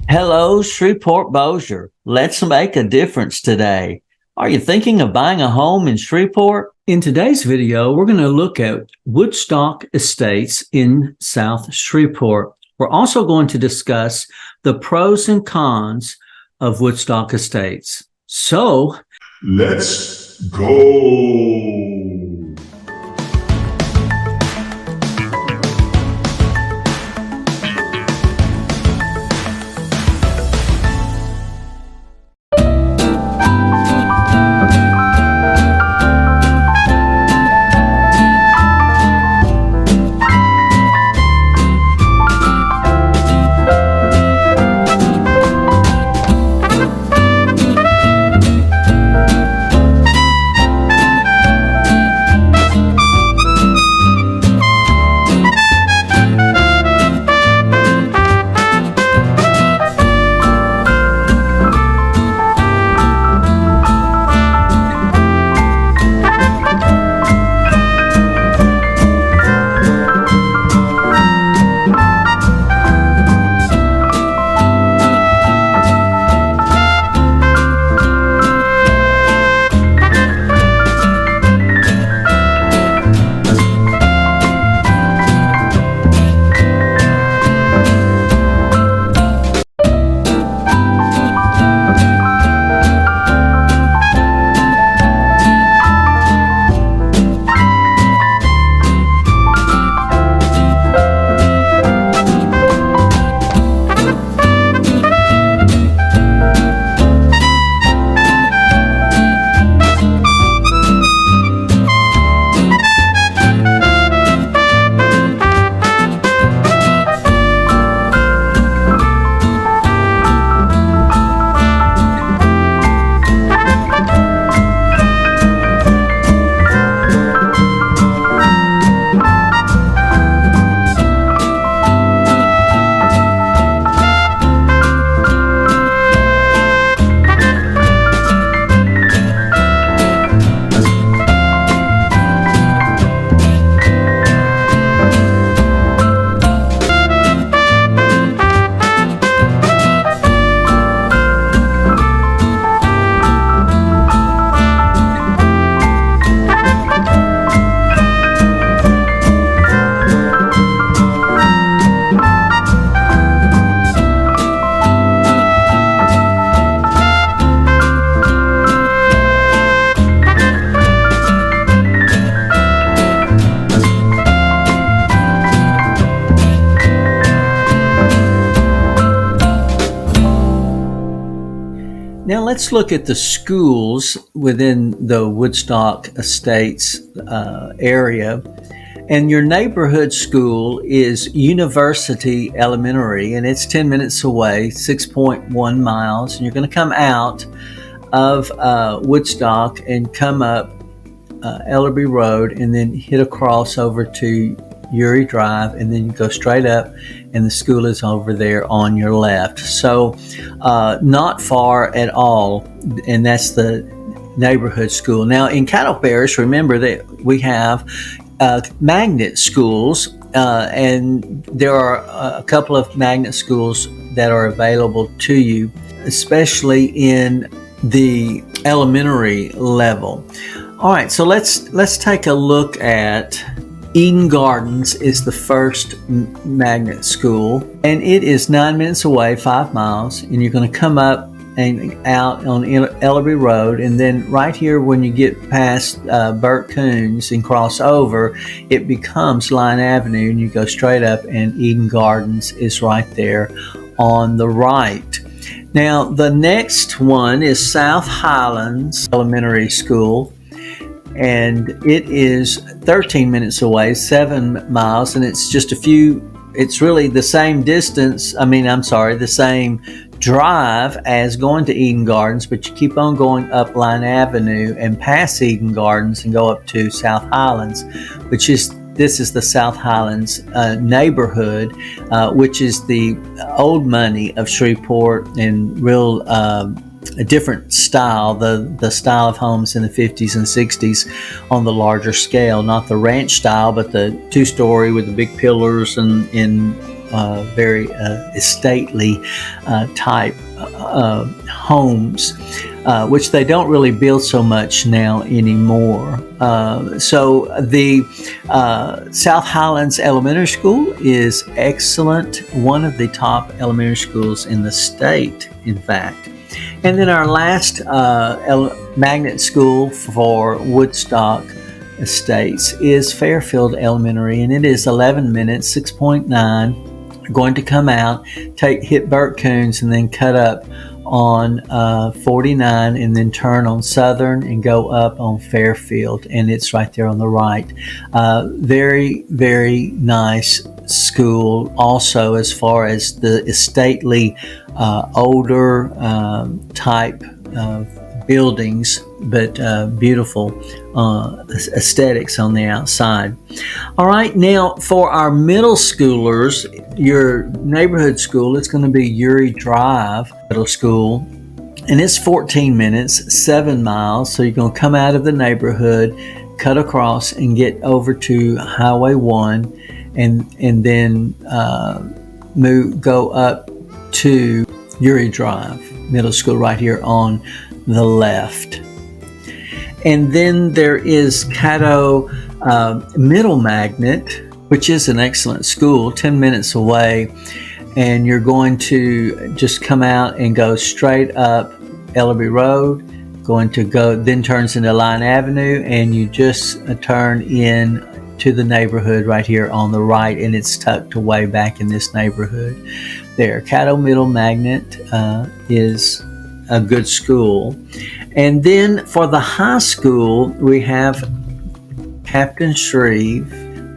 Hello, Shreveport Bossier. Let's make a difference today. Are you thinking of buying a home in Shreveport? In today's video, we're going to look at Woodstock Estates in South Shreveport. We're also going to discuss the pros and cons of Woodstock Estates. So, let's go. now let's look at the schools within the Woodstock Estates area. And your neighborhood school is University Elementary, and it's 10 minutes away, 6.1 miles. And you're going to come out of Woodstock and come up Ellerby Road and then hit across over to Uri Drive, and then you go straight up and the school is over there on your left. So not far at all, and that's the neighborhood school. Now in Cattle Parish, remember that we have magnet schools, and there are a couple of magnet schools that are available to you, especially in the elementary level. All right, so let's take a look at Eden Gardens is the first magnet school, and it is 9 minutes away, 5 miles, and you're going to come up and out on Ellerby Road, and then right here when you get past Burt Coons and cross over, it becomes Line Avenue, and you go straight up, and Eden Gardens is right there on the right. Now the next one is South Highlands Elementary School, and it is 13 minutes away, 7 miles, and it's just it's really the same distance, the same drive as going to Eden Gardens, but you keep on going up Line Avenue and past Eden Gardens and go up to South Highlands, this is the South Highlands neighborhood, which is the old money of Shreveport, and real a different style, the style of homes in the 50s and 60s on the larger scale, not the ranch style, but the two-story with the big pillars and very stately type homes, which they don't really build so much now anymore. So the South Highlands Elementary School is excellent, one of the top elementary schools in the state, in fact. And then our last magnet school for Woodstock Estates is Fairfield Elementary, and it is 11 minutes, 6.9. You're going to come out, hit Burt Coons, and then cut up on 49, and then turn on Southern and go up on Fairfield, and it's right there on the right. Very, very nice school. Also, as far as the stately, older type buildings, but beautiful aesthetics on the outside. All right, now for our middle schoolers, your neighborhood school, it's going to be Uri Drive Middle School, and it's 14 minutes, 7 miles. So you're going to come out of the neighborhood, cut across, and get over to Highway 1, and then go up to Uri Drive Middle School right here on the left. And then there is Caddo Middle Magnet, which is an excellent school, 10 minutes away, and you're going to just come out and go straight up Ellerby Road, then turns into Line Avenue, and you just turn in to the neighborhood right here on the right, and it's tucked away back in this neighborhood there. Caddo Middle Magnet is a good school. And then for the high school, we have Captain Shreve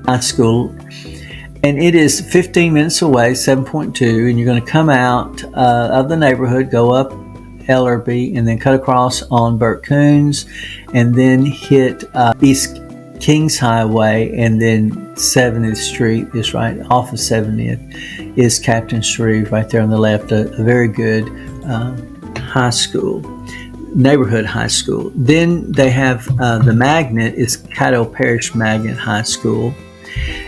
High School, and it is 15 minutes away, 7.2, and you're going to come out of the neighborhood, go up Ellerby, and then cut across on Burt Coons, and then hit East Kings Highway, and then 70th Street is right off of 70th is Captain Shreve right there on the left. A very good high school, neighborhood high school. Then they have the magnet is Caddo Parish Magnet High School,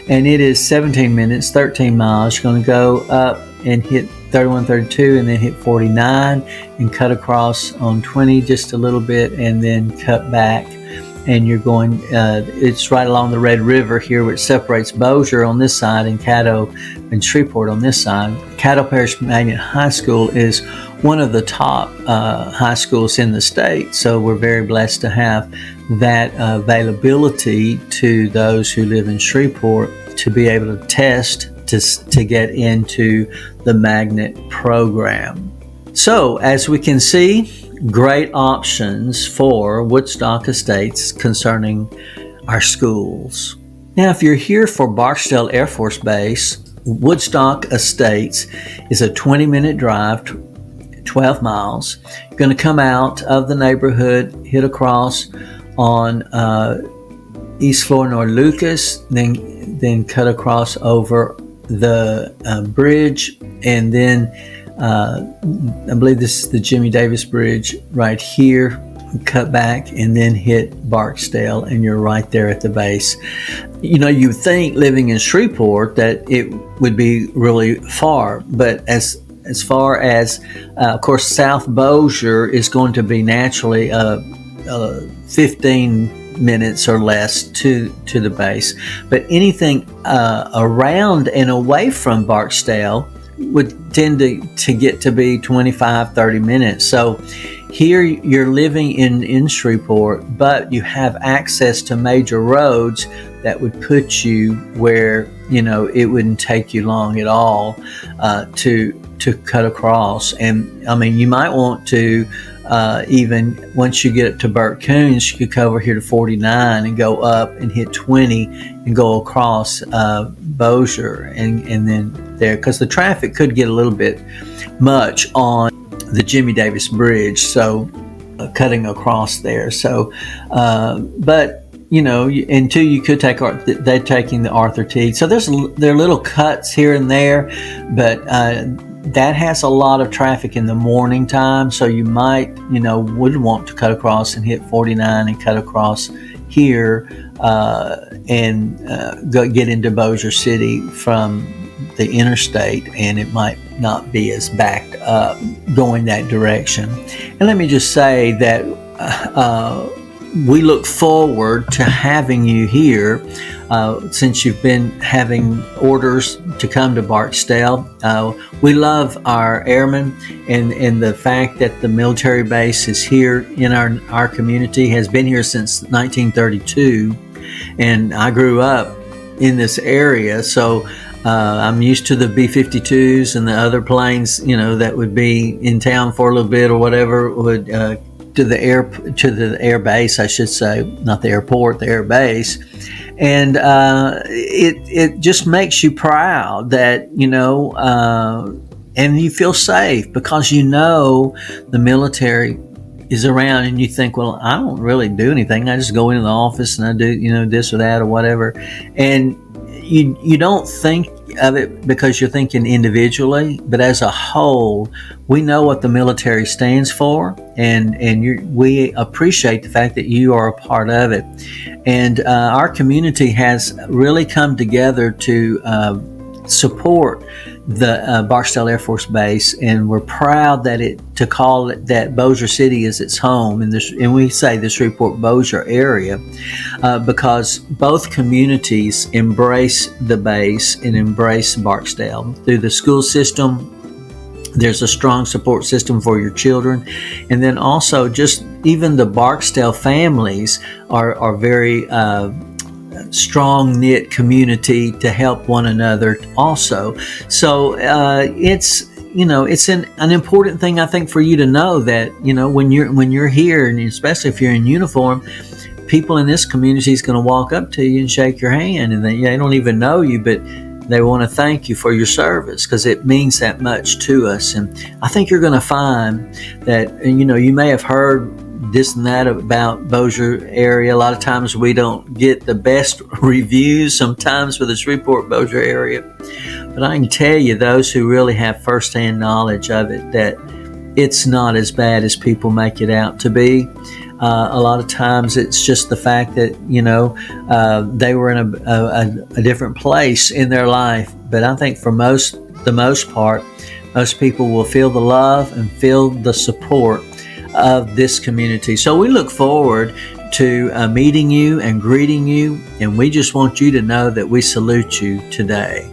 and it is 17 minutes, 13 miles. You're going to go up and hit 31, 32, and then hit 49 and cut across on 20 just a little bit, and then cut back. And you're going, it's right along the Red River here, which separates Bossier on this side and Caddo and Shreveport on this side. Caddo Parish Magnet High School is one of the top high schools in the state, so we're very blessed to have that availability to those who live in Shreveport to be able to test to get into the magnet program. So as we can see, great options for Woodstock Estates concerning our schools. Now, if you're here for Barksdale Air Force Base, Woodstock Estates is a 20-minute drive, 12 miles. You're going to come out of the neighborhood, hit across on East Florinor Lucas, then cut across over the bridge, and then I believe this is the Jimmy Davis Bridge right here. Cut back and then hit Barksdale, and you're right there at the base. You know, you think living in Shreveport that it would be really far, but as far as of course South Bossier is going to be naturally 15 minutes or less to the base, but anything around and away from Barksdale would tend to get to be 25-30 minutes. So here you're living in Shreveport, but you have access to major roads that would put you where, you know, it wouldn't take you long at all to cut across. And I mean, you might want to even once you get up to Burt Coons, you could come over here to 49 and go up and hit 20 and go across Bossier and then there, because the traffic could get a little bit much on the Jimmy Davis Bridge, so cutting across there. So, but you know, and two, you could take they're taking the Arthur T. So there are little cuts here and there, but that has a lot of traffic in the morning time. So you might, you know, would want to cut across and hit 49 and cut across here and get into Bossier City from the interstate, and it might not be as backed up going that direction. And let me just say that we look forward to having you here. Since you've been having orders to come to Barksdale. We love our airmen, and the fact that the military base is here in our community, has been here since 1932, and I grew up in this area, so I'm used to the B-52s and the other planes, that would be in town for a little bit or whatever, would to the air base, I should say, not the airport, the air base. And it just makes you proud that, and you feel safe because the military is around, and you think, well, I don't really do anything. I just go into the office and I do, this or that or whatever. And you don't think of it because you're thinking individually, but as a whole, we know what the military stands for, and we appreciate the fact that you are a part of it. And our community has really come together to support the Barksdale Air Force Base, and we're proud to call it that Bossier City is its home, and we say the Shreveport Bossier area because both communities embrace the base and embrace Barksdale. Through the school system, there's a strong support system for your children, and then also just even the Barksdale families are very strong knit community to help one another also. So it's an important thing, I think, for you to know that when you're here, and especially if you're in uniform, people in this community is going to walk up to you and shake your hand, and they don't even know you, but they want to thank you for your service because it means that much to us. And I think you're going to find that you may have heard this and that about Bossier area. A lot of times we don't get the best reviews sometimes for the Shreveport Bossier area, but I can tell you, those who really have firsthand knowledge of it, that it's not as bad as people make it out to be. A lot of times it's just the fact that they were in a different place in their life, but I think for the most part, most people will feel the love and feel the support of this community. So we look forward to meeting you and greeting you, and we just want you to know that we salute you today.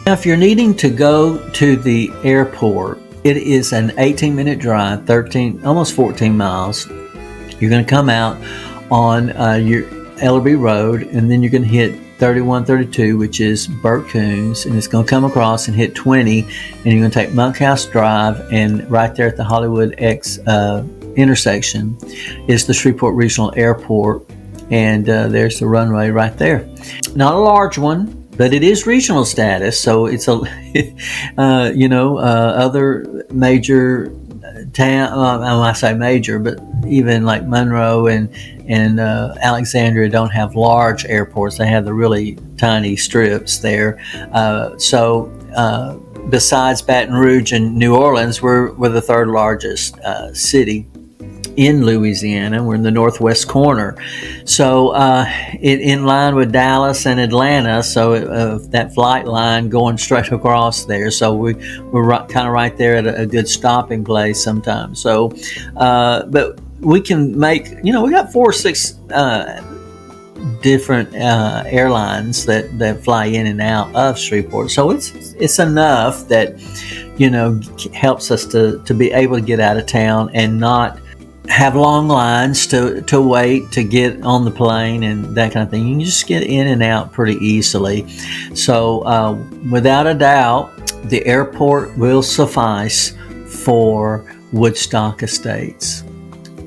Now, if you're needing to go to the airport, it is an 18-minute drive, almost 14 miles. You're going to come out on your Ellerby Road, and then you're going to hit 3132, which is Burt Coons, and it's going to come across and hit 20, and you're going to take Monkhouse Drive, and right there at the Hollywood X intersection is the Shreveport Regional Airport, and there's the runway right there. Not a large one, but it is regional status, so it's other major town. I say major, but even like Monroe and Alexandria don't have large airports. They have the really tiny strips there. So besides Baton Rouge and New Orleans, we're the third largest city in Louisiana. We're in the northwest corner, so in line with Dallas and Atlanta, so that flight line going straight across there, so we're kind of right there at a good stopping place sometimes. So but we can make, we got 4 or 6 different airlines that fly in and out of Shreveport, so it's enough that helps us to be able to get out of town and not have long lines to wait to get on the plane and that kind of thing. You can just get in and out pretty easily. So without a doubt, the airport will suffice for Woodstock Estates.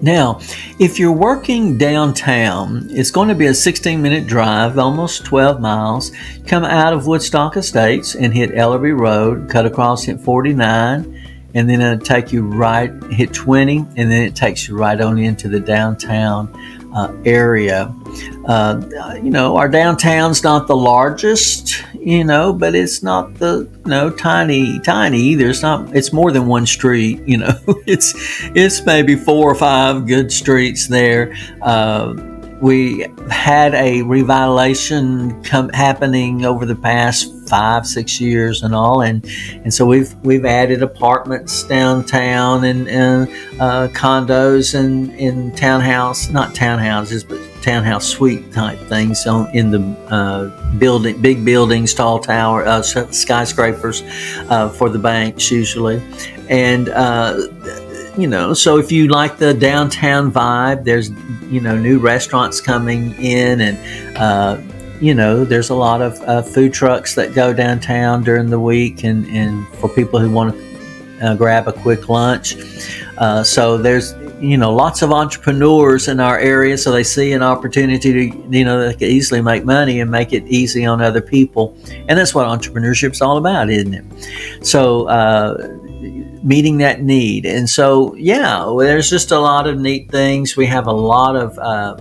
Now, if you're working downtown, it's going to be a 16-minute drive, almost 12 miles. Come out of Woodstock Estates and hit Ellerby Road, cut across, hit 49, and then it'll take you right, hit 20, and then it takes you right on into the downtown area. Our downtown's not the largest, but it's not the tiny either. It's more than one street. It's maybe 4 or 5 good streets there. we had a revitalization happening over the past 5-6 years and all, and so we've added apartments downtown and condos and in not townhouses, but townhouse suite type things in the big buildings, tall tower, skyscrapers for the banks usually, and so if you like the downtown vibe, there's new restaurants coming in, and there's a lot of food trucks that go downtown during the week, and for people who want to grab a quick lunch. So there's lots of entrepreneurs in our area, so they see an opportunity to they can easily make money and make it easy on other people, and that's what entrepreneurship's all about, isn't it? So meeting that need. And so, there's just a lot of neat things. We have a lot of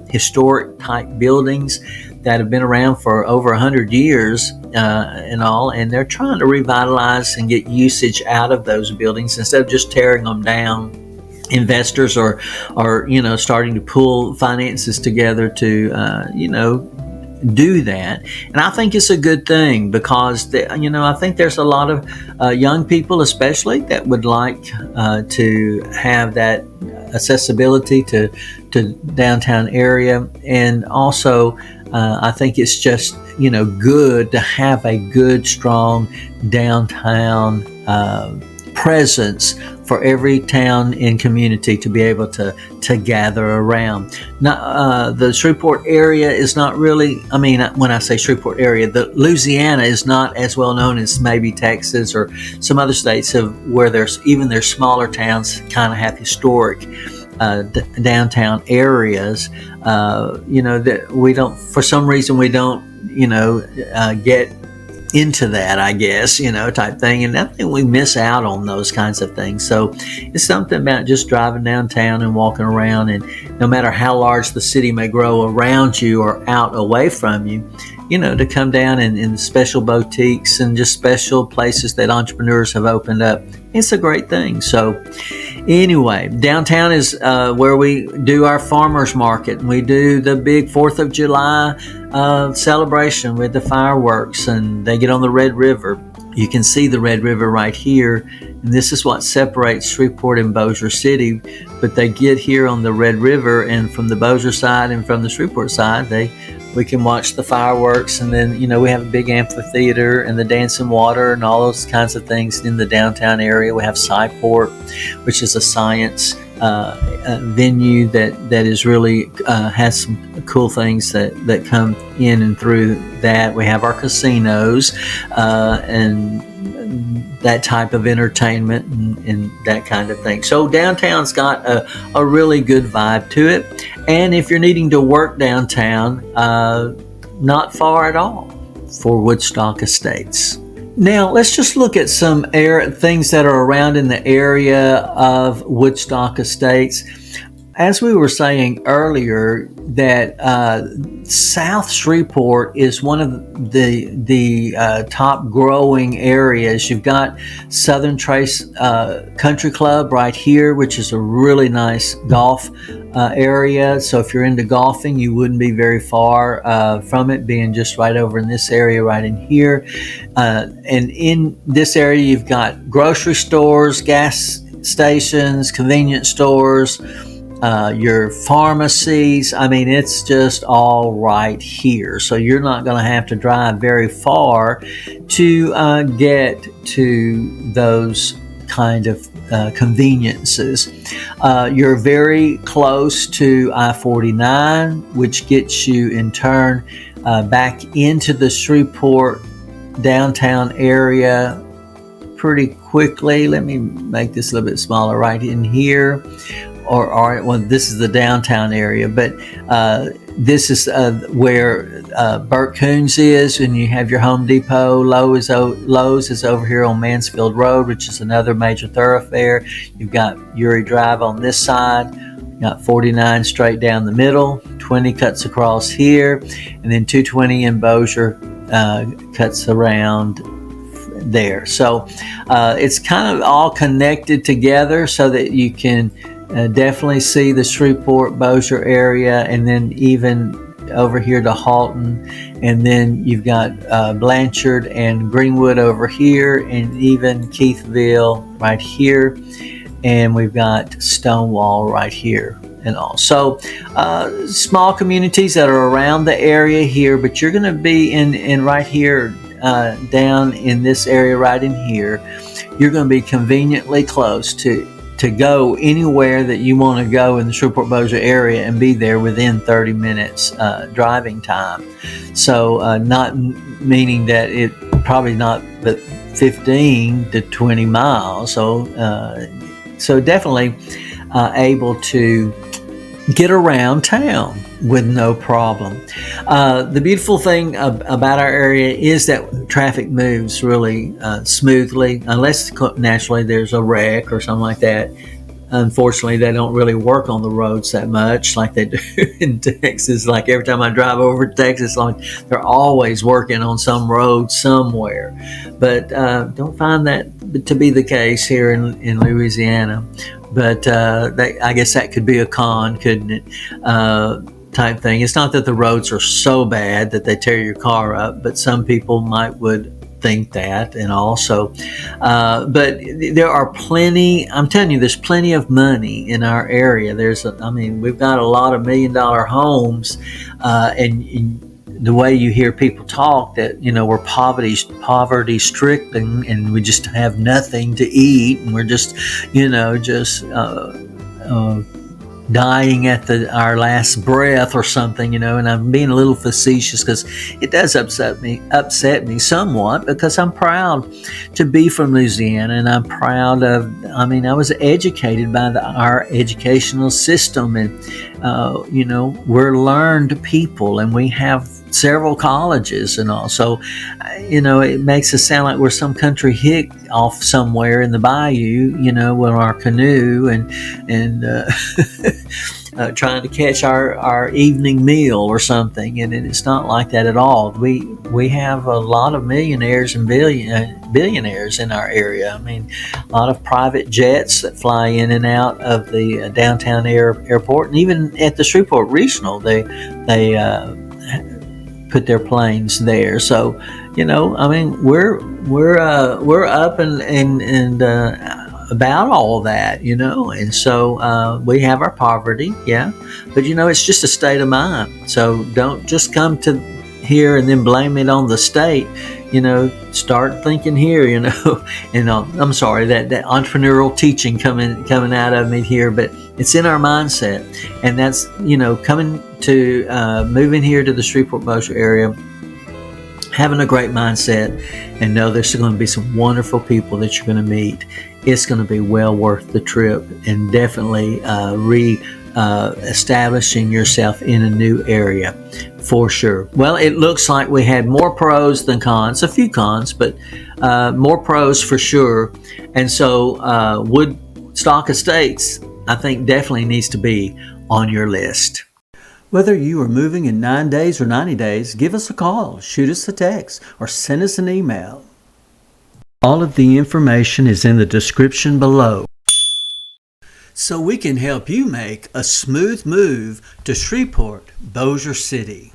historic type buildings that have been around for over 100 years and all, and they're trying to revitalize and get usage out of those buildings instead of just tearing them down. Investors are starting to pull finances together to do that, and I think it's a good thing because I think there's a lot of young people, especially, that would like to have that accessibility to downtown area, and also I think it's just good to have a good, strong downtown presence for every town and community to be able to gather around. Now, the Shreveport area is not really, when I say Shreveport area, the Louisiana is not as well known as maybe Texas or some other states where there's even their smaller towns kind of have historic downtown areas. That we don't, for some reason, we don't, get into that, I guess, type thing. And I think we miss out on those kinds of things. So it's something about just driving downtown and walking around, and no matter how large the city may grow around you or out away from you, to come down in special boutiques and just special places that entrepreneurs have opened up. It's a great thing. So anyway, downtown is where we do our farmers market. We do the big 4th of July celebration with the fireworks, and they get on the Red River. You can see the Red River right here, and this is what separates Shreveport and Bossier City. But they get here on the Red River, and from the Bossier side and from the Shreveport side, we can watch the fireworks, and then we have a big amphitheater and the dancing water and all those kinds of things in the downtown area. We have Sci-Port, which is a science venue that is really has some cool things that come in and through that. We have our casinos and that type of entertainment and that kind of thing. So downtown's got a really good vibe to it. And if you're needing to work downtown, not far at all for Woodstock Estates. Now, let's just look at some things that are around in the area of Woodstock Estates. As we were saying earlier, that South Shreveport is one of the top growing areas. You've got Southern Trace Country Club right here, which is a really nice golf area. So if you're into golfing, you wouldn't be very far from it, being just right over in this area right in here. And in this area, you've got grocery stores, gas stations, convenience stores, your pharmacies. It's just all right here. So you're not going to have to drive very far to get to those kind of conveniences. You're very close to I-49, which gets you in turn back into the Shreveport downtown area pretty quickly. Let me make this a little bit smaller right in here. This is the downtown area, but this is where Burt Coons is, and you have your Home Depot. Lowe's is over here on Mansfield Road, which is another major thoroughfare. You've got Uri Drive on this side. You've got 49 straight down the middle. 20 cuts across here, and then 220 in Bossier cuts around there. So it's kind of all connected together so that you can definitely see the Shreveport Bossier area, and then even over here to Halton, and then you've got Blanchard and Greenwood over here, and even Keithville right here, and we've got Stonewall right here and all. So small communities that are around the area here, but you're going to be in right here down in this area right in here. You're going to be conveniently close to go anywhere that you want to go in the Shreveport Bossier area and be there within 30 minutes driving time. So not meaning that it probably not but 15 to 20 miles. So definitely able to get around town with no problem. The beautiful thing about our area is that traffic moves really smoothly, unless naturally there's a wreck or something like that. Unfortunately, they don't really work on the roads that much like they do in Texas. Like every time I drive over to Texas, like they're always working on some road somewhere. But don't find that to be the case here in Louisiana. But I guess that could be a con, couldn't it? Type thing. It's not that the roads are so bad that they tear your car up, but some people would think that, and also, but there are plenty. I'm telling you, there's plenty of money in our area. We've got a lot of $1 million homes, and the way you hear people talk that we're poverty stricken and we just have nothing to eat and we're just dying at our last breath or something, and I'm being a little facetious because it does upset me somewhat, because I'm proud to be from Louisiana, and I'm proud of, I was educated by our educational system, and we're learned people, and we have several colleges and all. So, it makes us sound like we're some country hick off somewhere in the bayou, with our canoe and trying to catch our evening meal or something. And it's not like that at all. We have a lot of millionaires and billionaires in our area. A lot of private jets that fly in and out of the downtown airport, and even at the Shreveport Regional, they put their planes there. So, we're up and about all that, and so we have our poverty, yeah, but it's just a state of mind. So don't just come to here and then blame it on the state. Start thinking here, and I'm sorry that entrepreneurial teaching coming out of me here, but it's in our mindset, and that's coming to moving here to the Shreveport Bossier area, having a great mindset, and know there's going to be some wonderful people that you're going to meet. It's going to be well worth the trip, and definitely establishing yourself in a new area for sure. Well, it looks like we had more pros than cons, a few cons, but more pros for sure. And so Woodstock Estates, I think, definitely needs to be on your list. Whether you are moving in 9 days or 90 days, give us a call, shoot us a text, or send us an email. All of the information is in the description below, so we can help you make a smooth move to Shreveport Bossier City.